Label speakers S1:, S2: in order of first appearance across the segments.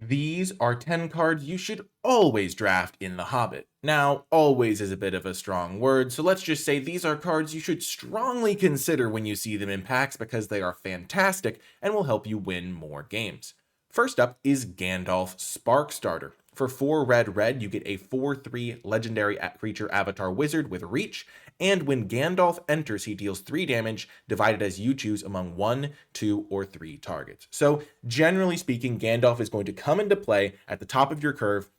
S1: These are 10 cards you should always draft in The Hobbit. Now, always is a bit of a strong word, so let's just say these are cards you should strongly consider when you see them in packs because they are fantastic and will help you win more games. First up is Gandalf Sparkstarter. For 4 red, you get a 4/3 legendary creature avatar wizard with reach, and when Gandalf enters, he deals 3 damage divided as you choose among 1, 2, or 3 targets. So, generally speaking, Gandalf is going to come into play at the top of your curve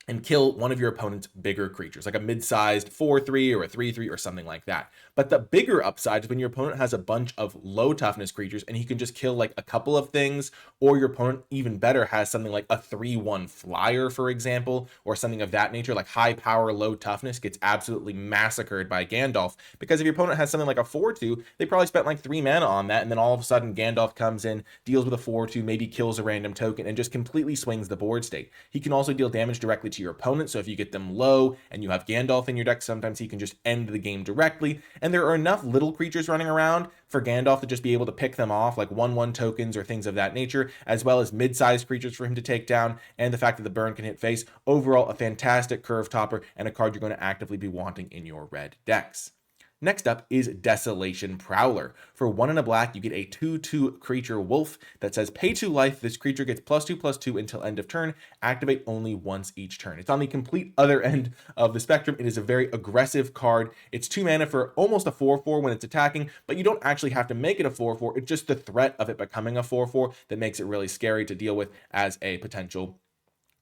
S1: and kill one of your opponent's bigger creatures, like a mid-sized 4/3 or a 3/3 or something like that. But the bigger upside is when your opponent has a bunch of low toughness creatures and he can just kill like a couple of things, or your opponent even better has something like a 3/1 flyer, for example, or something of that nature, like high power, low toughness gets absolutely massacred by Gandalf. Because if your opponent has something like a 4/2, they probably spent like 3 mana on that, and then all of a sudden Gandalf comes in, deals with a 4/2, maybe kills a random token, and just completely swings the board state. He can also deal damage directly to your opponent, so if you get them low and you have Gandalf in your deck, sometimes he can just end the game directly, and there are enough little creatures running around for Gandalf to just be able to pick them off, like 1/1 tokens or things of that nature, as well as mid-sized creatures for him to take down, and the fact that the burn can hit face. Overall, a fantastic curve topper and a card you're going to actively be wanting in your red decks. Next up is Desolation Prowler. For 1 and a black, you get a 2/2 creature wolf that says pay 2 life. This creature gets +2/+2 until end of turn. Activate only once each turn. It's on the complete other end of the spectrum. It is a very aggressive card. It's 2 mana for almost a 4/4 when it's attacking, but you don't actually have to make it a 4/4. It's just the threat of it becoming a 4/4 that makes it really scary to deal with as a potential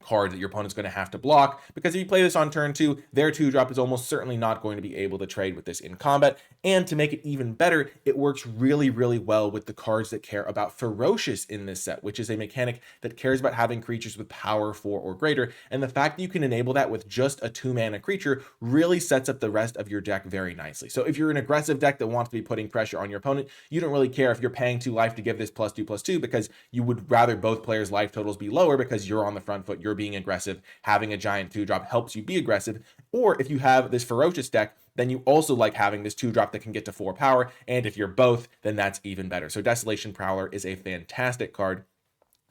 S1: card that your opponent's going to have to block, because if you play this on turn 2, their 2-drop is almost certainly not going to be able to trade with this in combat. And to make it even better, it works really well with the cards that care about Ferocious in this set, which is a mechanic that cares about having creatures with power 4 or greater, and the fact that you can enable that with just a 2-mana creature really sets up the rest of your deck very nicely. So if you're an aggressive deck that wants to be putting pressure on your opponent, you don't really care if you're paying 2 life to give this +2/+2, because you would rather both players' life totals be lower because you're on the front foot, you're being aggressive. Having a giant 2-drop helps you be aggressive. Or if you have this Ferocious deck, then you also like having this 2-drop that can get to 4 power, and if you're both, then that's even better. So Desolation Prowler is a fantastic card.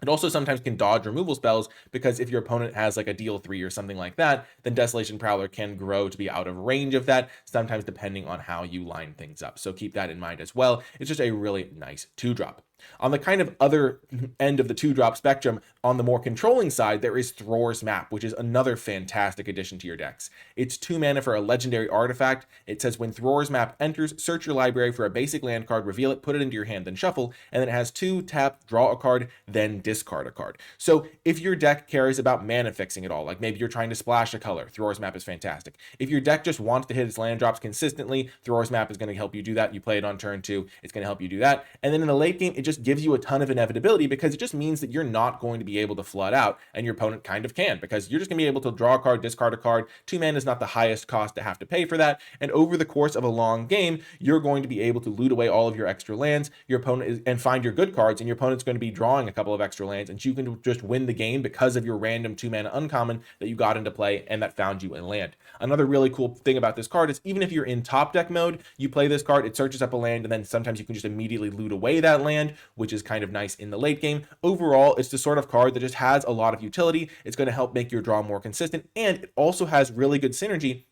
S1: It also sometimes can dodge removal spells, because if your opponent has like a deal 3 or something like that, then Desolation Prowler can grow to be out of range of that, sometimes depending on how you line things up. So keep that in mind as well. It's just a really nice 2-drop. On the kind of other end of the 2-drop spectrum, on the more controlling side, there is Thror's Map, which is another fantastic addition to your decks. It's 2 mana for a legendary artifact. It says when Thror's Map enters, search your library for a basic land card, reveal it, put it into your hand, then shuffle, and then it has 2 tap, draw a card, then discard a card. So if your deck cares about mana fixing at all, like maybe you're trying to splash a color, Thror's Map is fantastic. If your deck just wants to hit its land drops consistently, Thror's Map is going to help you do that. You play it on turn 2, it's going to help you do that. And then in the late game, it just gives you a ton of inevitability, because it just means that you're not going to be able to flood out, and your opponent kind of can, because you're just going to be able to draw a card, discard a card. 2 mana is not the highest cost to have to pay for that, and over the course of a long game, you're going to be able to loot away all of your extra lands, your opponent is, and find your good cards, and your opponent's going to be drawing a couple of extra lands, and you can just win the game because of your random 2 mana uncommon that you got into play and that found you a land. Another really cool thing about this card is even if you're in top deck mode, you play this card, it searches up a land, and then sometimes you can just immediately loot away that land, which is kind of nice in the late game. Overall, it's the sort of card that just has a lot of utility. It's going to help make your draw more consistent, and it also has really good synergy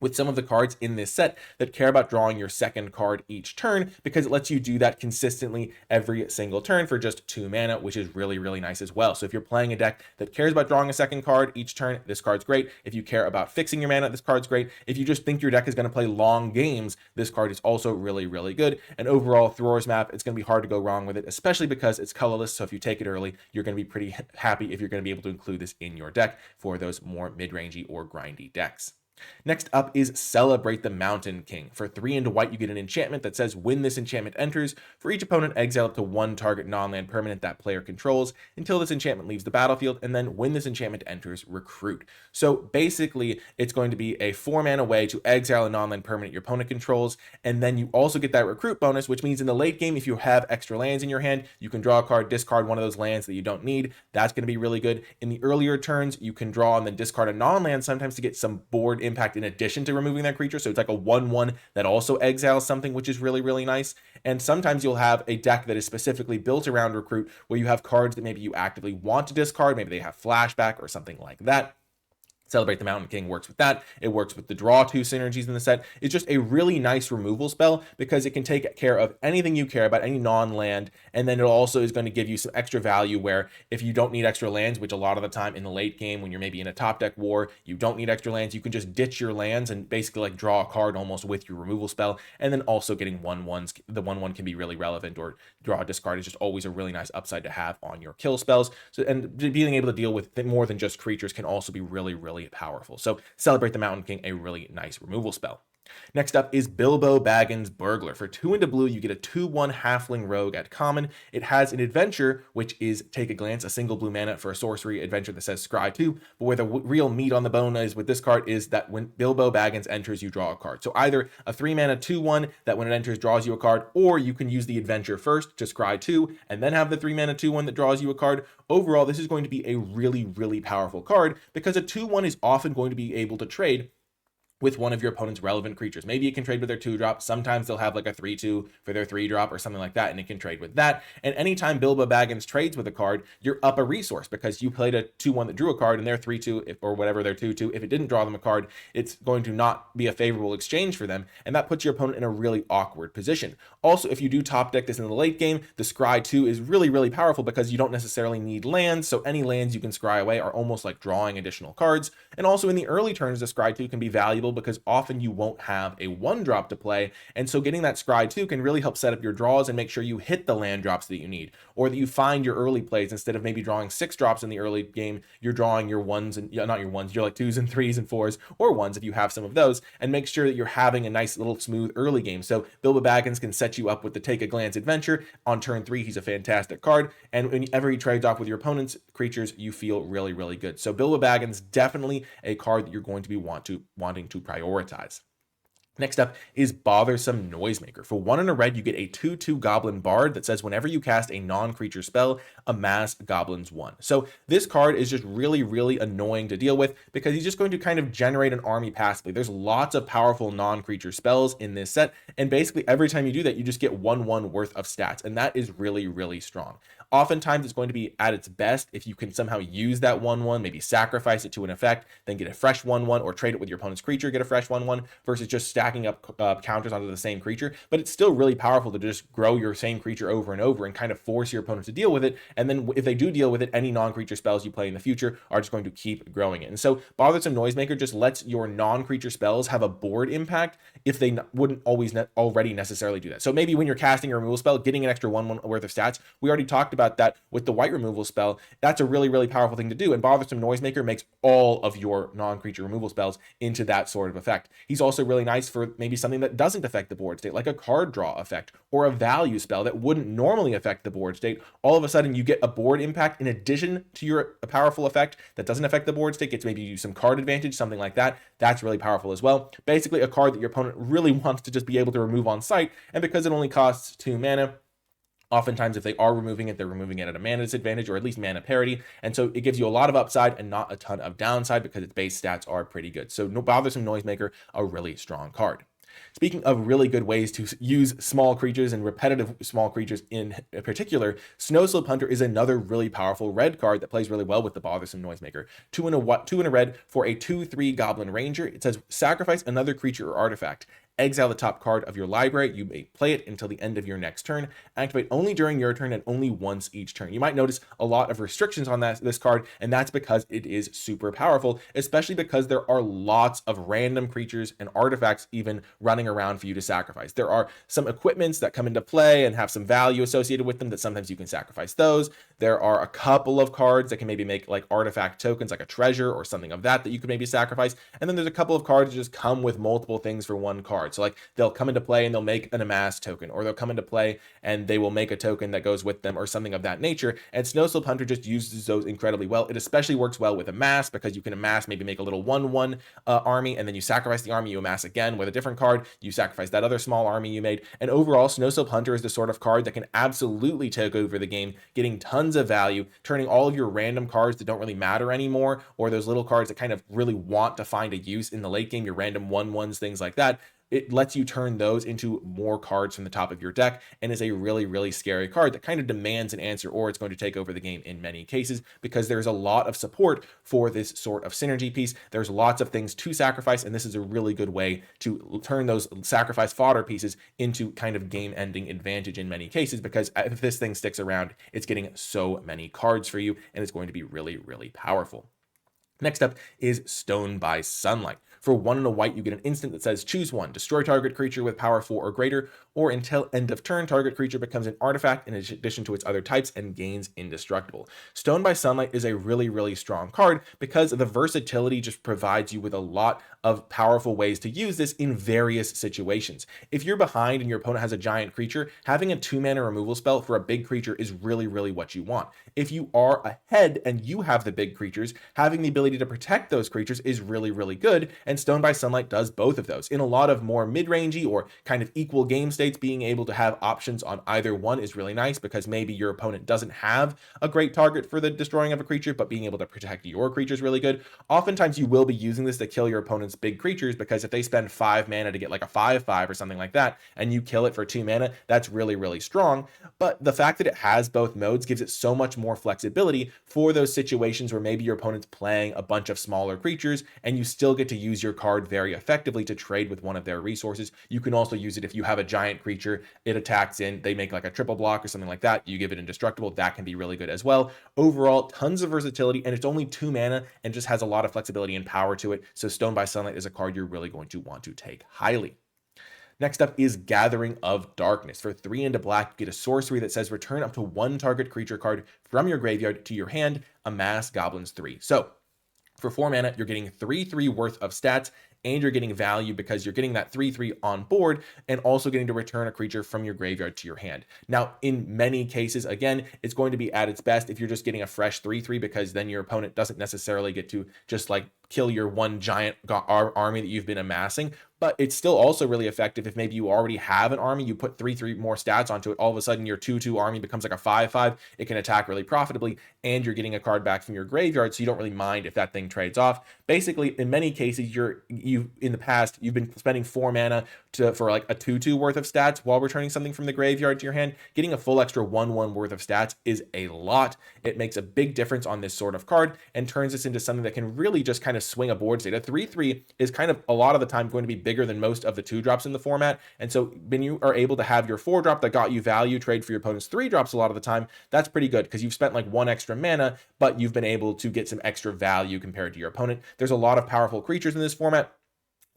S1: with some of the cards in this set that care about drawing your second card each turn, because it lets you do that consistently every single turn for just 2 mana, which is really nice as well. So if you're playing a deck that cares about drawing a second card each turn, this card's great. If you care about fixing your mana, this card's great. If you just think your deck is going to play long games, this card is also really good. And overall, Thror's Map, it's going to be hard to go wrong with it, especially because it's colorless. So if you take it early, you're going to be pretty happy if you're going to be able to include this in your deck for those more mid-rangey or grindy decks. Next up is Celebrate the Mountain King. For 3 and a white, you get an enchantment that says when this enchantment enters, for each opponent, exile up to 1 target non-land permanent that player controls until this enchantment leaves the battlefield, and then when this enchantment enters, recruit. So basically, it's going to be a 4-mana way to exile a non-land permanent your opponent controls, and then you also get that recruit bonus, which means in the late game, if you have extra lands in your hand, you can draw a card, discard one of those lands that you don't need. That's going to be really good. In the earlier turns, you can draw and then discard a non-land sometimes to get some board impact in addition to removing that creature. So it's like a 1/1 that also exiles something, which is really, really nice. And sometimes you'll have a deck that is specifically built around Recruit, where you have cards that maybe you actively want to discard. Maybe they have flashback or something like that. Celebrate the Mountain King works with that. It works with the draw 2 synergies in the set. It's just a really nice removal spell because it can take care of anything you care about, any non-land, and then it also is going to give you some extra value where if you don't need extra lands, which a lot of the time in the late game when you're maybe in a top deck war, you don't need extra lands, you can just ditch your lands and basically like draw a card almost with your removal spell. And then also getting 1/1s, the 1/1 can be really relevant, or draw a discard is just always a really nice upside to have on your kill spells. So, and being able to deal with more than just creatures can also be really, really powerful. So Celebrate the Mountain King, a really nice removal spell. Next up is Bilbo Baggins Burglar. For 2 into blue, you get a 2/1 halfling rogue at common. It has an adventure, which is Take a Glance, a single blue mana for a sorcery adventure that says Scry 2. But where the real meat on the bone is with this card is that when Bilbo Baggins enters, you draw a card. So either a 3 mana 2/1 that when it enters draws you a card, or you can use the adventure first to Scry 2 and then have the 3 mana 2/1 that draws you a card. Overall, this is going to be a really, really powerful card because a 2/1 is often going to be able to trade with one of your opponent's relevant creatures. Maybe it can trade with their 2-drop. Sometimes they'll have like a 3/2 for their 3-drop or something like that, and it can trade with that. And anytime Bilbo Baggins trades with a card, you're up a resource because you played a 2/1 that drew a card and they're 3/2 or whatever, they're 2/2. If it didn't draw them a card, it's going to not be a favorable exchange for them, and that puts your opponent in a really awkward position. Also, if you do top deck this in the late game, the Scry 2 is really, really powerful because you don't necessarily need lands, so any lands you can scry away are almost like drawing additional cards. And also in the early turns, the Scry 2 can be valuable because often you won't have a 1-drop to play, and so getting that Scry 2 can really help set up your draws and make sure you hit the land drops that you need, or that you find your early plays. Instead of maybe drawing 6 drops in the early game, you're drawing your 1s and not your 1s, you're like 2s and 3s and 4s, or 1s if you have some of those, and make sure that you're having a nice little smooth early game. So Bilbo Baggins can set you up with the Take a Glance adventure. On turn 3, he's a fantastic card, and whenever he trades off with your opponent's creatures, you feel really, really good. So Bilbo Baggins, definitely a card that you're going to be wanting to prioritize. Next up is Bothersome Noisemaker. For 1 and a red, you get a 2/2 Goblin Bard that says whenever you cast a non-creature spell, amass Goblins 1. So this card is just really, really annoying to deal with because he's just going to kind of generate an army passively. There's lots of powerful non-creature spells in this set, and basically every time you do that, you just get 1/1 worth of stats, and that is really, really strong. Oftentimes, it's going to be at its best if you can somehow use that 1/1, maybe sacrifice it to an effect, then get a fresh 1/1, or trade it with your opponent's creature, get a fresh 1/1, versus just stacking up counters onto the same creature. But it's still really powerful to just grow your same creature over and over and kind of force your opponent to deal with it. And then if they do deal with it, any non-creature spells you play in the future are just going to keep growing it. And so Bothersome Noisemaker just lets your non-creature spells have a board impact if they wouldn't always already necessarily do that. So maybe when you're casting a removal spell, getting an extra 1/1 worth of stats, we already talked about that with the white removal spell. That's a really, really powerful thing to do, and Bothersome Noisemaker makes all of your non-creature removal spells into that sort of effect. He's also really nice for maybe something that doesn't affect the board state, like a card draw effect or a value spell that wouldn't normally affect the board state. All of a sudden you get a board impact in addition to your powerful effect that doesn't affect the board state, gets maybe you some card advantage, something like that. That's really powerful as well. Basically a card that your opponent really wants to just be able to remove on sight, and because it only costs 2 mana, oftentimes if they are removing it, they're removing it at a mana disadvantage or at least mana parity, and so it gives you a lot of upside and not a ton of downside because its base stats are pretty good. So Bothersome Noisemaker, a really strong card. Speaking of really good ways to use small creatures and repetitive small creatures in particular, Snowslope Hunter is another really powerful red card that plays really well with the Bothersome Noisemaker. 2 and a red for a 2/3 Goblin Ranger. It says sacrifice another creature or artifact. Exile the top card of your library. You may play it until the end of your next turn. Activate only during your turn and only once each turn. You might notice a lot of restrictions on this card, and that's because it is super powerful, especially because there are lots of random creatures and artifacts even running around for you to sacrifice. There are some equipments that come into play and have some value associated with them that sometimes you can sacrifice those. There are a couple of cards that can maybe make like artifact tokens, like a treasure or something of that you could maybe sacrifice. And then there's a couple of cards that just come with multiple things for one card. card. So like they'll come into play and they'll make an amass token, or they'll come into play and they will make a token that goes with them or something of that nature. And Snow Slope Hunter just uses those incredibly well. It especially works well with amass because you can amass, maybe make a little 1/1 army, and then you sacrifice the army, you amass again with a different card, you sacrifice that other small army you made. And overall, Snow Slope Hunter is the sort of card that can absolutely take over the game, getting tons of value, turning all of your random cards that don't really matter anymore, or those little cards that kind of really want to find a use in the late game, your random 1/1s, things like that. It lets you turn those into more cards from the top of your deck, and is a really, really scary card that kind of demands an answer, or it's going to take over the game in many cases, because there's a lot of support for this sort of synergy piece. There's lots of things to sacrifice, and this is a really good way to turn those sacrifice fodder pieces into kind of game-ending advantage in many cases, because if this thing sticks around, it's getting so many cards for you, and it's going to be really, really powerful. Next up is Stone by Sunlight. For 1 and a white, you get an instant that says choose one, destroy target creature with power 4 or greater, or until end of turn, target creature becomes an artifact in addition to its other types and gains indestructible. Stone by Sunlight is a really, really strong card because the versatility just provides you with a lot of powerful ways to use this in various situations. If you're behind and your opponent has a giant creature, having a 2-mana removal spell for a big creature is really, really what you want. If you are ahead and you have the big creatures, having the ability to protect those creatures is really, really good, and Stone by Sunlight does both of those. In a lot of more mid-rangey or kind of equal game states, being able to have options on either one is really nice, because maybe your opponent doesn't have a great target for the destroying of a creature, but being able to protect your creature is really good. Oftentimes you will be using this to kill your opponent's big creatures, because if they spend 5 mana to get like a 5/5 or something like that, and you kill it for 2 mana, that's really, really strong. But the fact that it has both modes gives it so much more flexibility for those situations where maybe your opponent's playing a bunch of smaller creatures, and you still get to use your card very effectively to trade with one of their resources. You can also use it if you have a giant creature, it attacks in, they make like a triple block or something like that, you give it indestructible. That can be really good as well. Overall, tons of versatility, and it's only 2 mana and just has a lot of flexibility and power to it. So Stone by Sunlight is a card you're really going to want to take highly. Next up is Gathering of Darkness. For 3 and a black, you get a sorcery that says return up to 1 target creature card from your graveyard to your hand, amass goblins 3. So for 4 mana, you're getting 3/3 worth of stats, and you're getting value because you're getting that 3/3 on board, and also getting to return a creature from your graveyard to your hand. Now, in many cases, again, it's going to be at its best if you're just getting a fresh 3/3, because then your opponent doesn't necessarily get to just like kill your one giant army that you've been amassing. But it's still also really effective if maybe you already have an army, you put 3/3 more stats onto it, all of a sudden your 2/2 army becomes like a 5/5, it can attack really profitably, and you're getting a card back from your graveyard, so you don't really mind if that thing trades off. Basically, in many cases, in the past, you've been spending 4 mana for like a 2/2 worth of stats while returning something from the graveyard to your hand. Getting a full extra 1/1 worth of stats is a lot. It makes a big difference on this sort of card, and turns this into something that can really just kind of swing a board state. A 3/3 is kind of a lot of the time going to be bigger than most of the 2-drops in the format, and so when you are able to have your 4-drop that got you value trade for your opponent's 3-drops a lot of the time, that's pretty good, because you've spent like 1 extra mana, but you've been able to get some extra value compared to your opponent. There's a lot of powerful creatures in this format.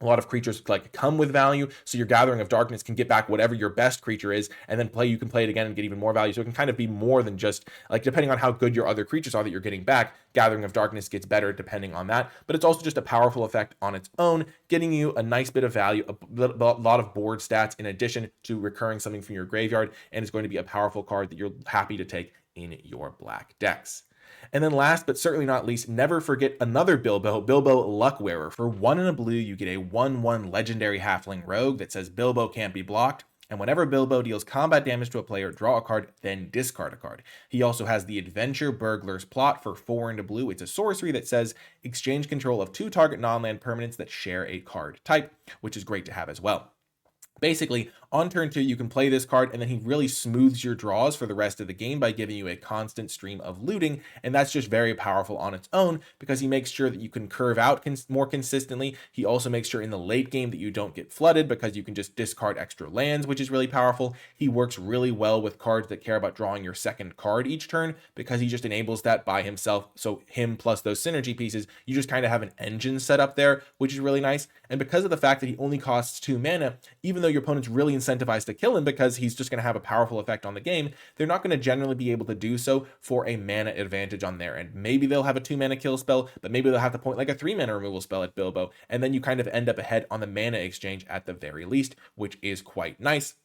S1: A lot of creatures like come with value, so your Gathering of Darkness can get back whatever your best creature is, and then you can play it again and get even more value. So it can kind of be more than just like, depending on how good your other creatures are that you're getting back, Gathering of Darkness gets better depending on that. But it's also just a powerful effect on its own, getting you a nice bit of value, a lot of board stats in addition to recurring something from your graveyard, and it's going to be a powerful card that you're happy to take in your black decks. And then last but certainly not least, never forget another Bilbo Luckwearer. For 1 and a blue, you get a 1/1 legendary halfling rogue that says Bilbo can't be blocked. And whenever Bilbo deals combat damage to a player, draw a card, then discard a card. He also has the Adventure Burglar's Plot for 4 and a blue. It's a sorcery that says exchange control of 2 target non-land permanents that share a card type, which is great to have as well. Basically, on turn 2, you can play this card, and then he really smooths your draws for the rest of the game by giving you a constant stream of looting, and that's just very powerful on its own, because he makes sure that you can curve out more consistently. He also makes sure in the late game that you don't get flooded, because you can just discard extra lands, which is really powerful. He works really well with cards that care about drawing your second card each turn, because he just enables that by himself. So him plus those synergy pieces, you just kind of have an engine set up there, which is really nice. And because of the fact that he only costs 2 mana, even though your opponent's really incentivized to kill him because he's just going to have a powerful effect on the game. They're not going to generally be able to do so for a mana advantage on their end. Maybe they'll have a 2-mana kill spell, but maybe they'll have to point like a 3-mana removal spell at Bilbo, and then you kind of end up ahead on the mana exchange at the very least, which is quite nice.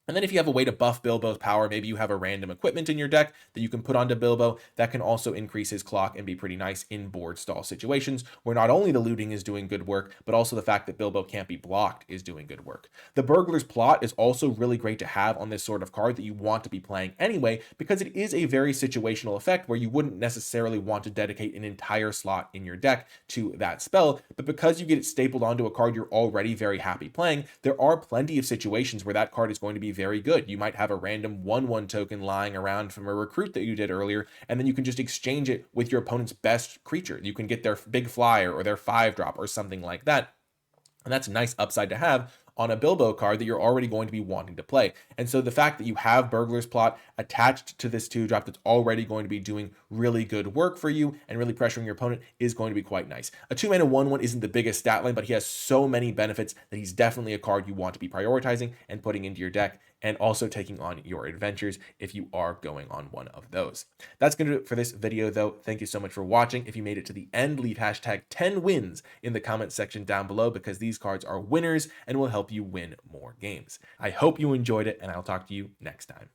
S1: And then if you have a way to buff Bilbo's power, maybe you have a random equipment in your deck that you can put onto Bilbo that can also increase his clock and be pretty nice in board stall situations, where not only the looting is doing good work, but also the fact that Bilbo can't be blocked is doing good work. The Burglar's Plot is also really great to have on this sort of card that you want to be playing anyway, because it is a very situational effect where you wouldn't necessarily want to dedicate an entire slot in your deck to that spell, but because you get it stapled onto a card you're already very happy playing, there are plenty of situations where that card is going to be very good. You might have a random 1/1 token lying around from a recruit that you did earlier, and then you can just exchange it with your opponent's best creature. You can get their big flyer or their 5-drop or something like that. And that's a nice upside to have on a Bilbo card that you're already going to be wanting to play. And so the fact that you have Burglar's Plot attached to this 2-drop that's already going to be doing really good work for you and really pressuring your opponent is going to be quite nice. A 2-mana 1/1 isn't the biggest stat line, but he has so many benefits that he's definitely a card you want to be prioritizing and putting into your deck, and also taking on your adventures if you are going on one of those. That's going to do it for this video, though. Thank you so much for watching. If you made it to the end, leave hashtag 10wins in the comment section down below, because these cards are winners and will help you win more games. I hope you enjoyed it, and I'll talk to you next time.